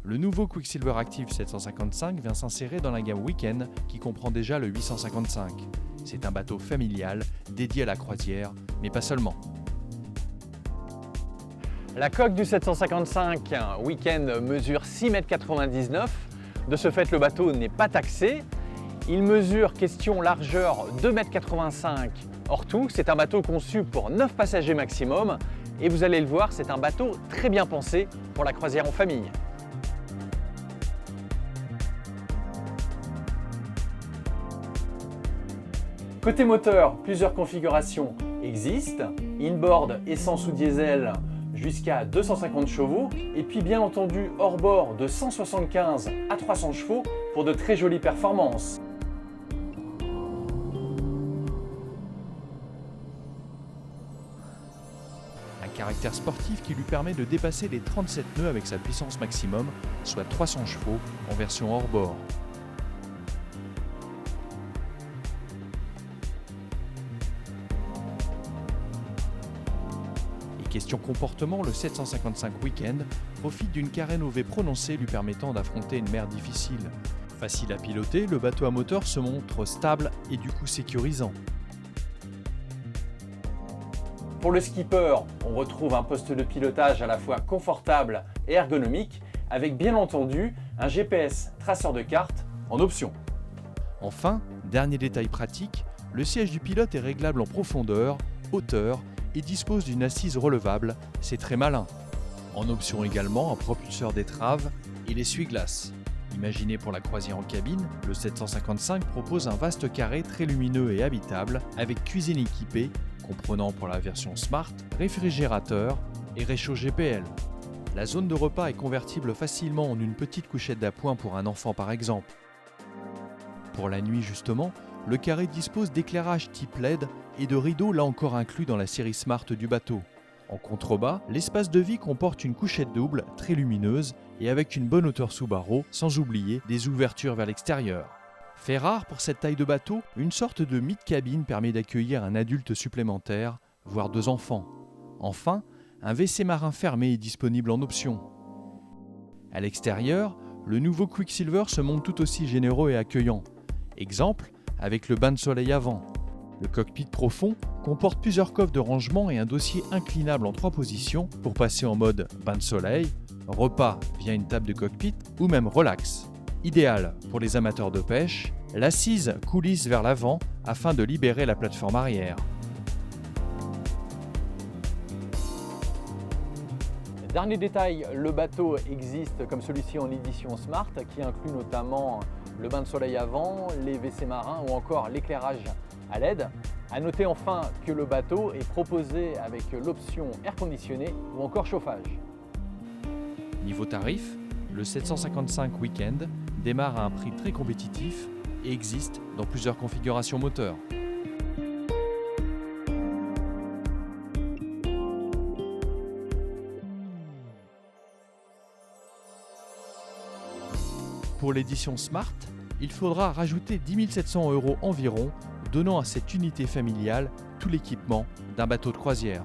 Le nouveau Quicksilver Active 755 vient s'insérer dans la gamme Weekend qui comprend déjà le 855. C'est un bateau familial dédié à la croisière, mais pas seulement. La coque du 755 Weekend mesure 6,99 m. De ce fait, le bateau n'est pas taxé. Il mesure, question largeur, 2,85 m hors tout. C'est un bateau conçu pour 9 passagers maximum. Et vous allez le voir, c'est un bateau très bien pensé pour la croisière en famille. Côté moteur, plusieurs configurations existent. Inboard, essence ou diesel jusqu'à 250 chevaux. Et puis bien entendu, hors-bord de 175 à 300 chevaux pour de très jolies performances. Un caractère sportif qui lui permet de dépasser les 37 nœuds avec sa puissance maximum, soit 300 chevaux en version hors-bord. Question comportement, le 755 Weekend profite d'une carène au V prononcée lui permettant d'affronter une mer difficile. Facile à piloter, le bateau à moteur se montre stable et du coup sécurisant. Pour le skipper, on retrouve un poste de pilotage à la fois confortable et ergonomique, avec bien entendu un GPS traceur de cartes en option. Enfin, dernier détail pratique, le siège du pilote est réglable en profondeur, hauteur et dispose d'une assise relevable, c'est très malin. En option également, un propulseur d'étrave et l'essuie-glace. Imaginé pour la croisière en cabine, le 755 propose un vaste carré très lumineux et habitable avec cuisine équipée, comprenant pour la version Smart, réfrigérateur et réchaud GPL. La zone de repas est convertible facilement en une petite couchette d'appoint pour un enfant par exemple. Pour la nuit justement, le carré dispose d'éclairage type LED et de rideaux là encore inclus dans la série Smart du bateau. En contrebas, l'espace de vie comporte une couchette double très lumineuse et avec une bonne hauteur sous barreau, sans oublier des ouvertures vers l'extérieur. Fait rare pour cette taille de bateau, une sorte de mid-cabine permet d'accueillir un adulte supplémentaire, voire 2 enfants. Enfin, un WC marin fermé est disponible en option. À l'extérieur, le nouveau Quicksilver se montre tout aussi généreux et accueillant. Exemple, avec le bain de soleil avant. Le cockpit profond comporte plusieurs coffres de rangement et un dossier inclinable en 3 positions pour passer en mode bain de soleil, repas via une table de cockpit ou même relax. Idéal pour les amateurs de pêche, l'assise coulisse vers l'avant afin de libérer la plateforme arrière. Dernier détail, le bateau existe comme celui-ci en édition Smart qui inclut notamment le bain de soleil avant, les WC marins ou encore l'éclairage à LED. A noter enfin que le bateau est proposé avec l'option air conditionné ou encore chauffage. Niveau tarif, le 755 Weekend démarre à un prix très compétitif et existe dans plusieurs configurations moteurs. Pour l'édition Smart, il faudra rajouter 10 700 € environ, donnant à cette unité familiale tout l'équipement d'un bateau de croisière.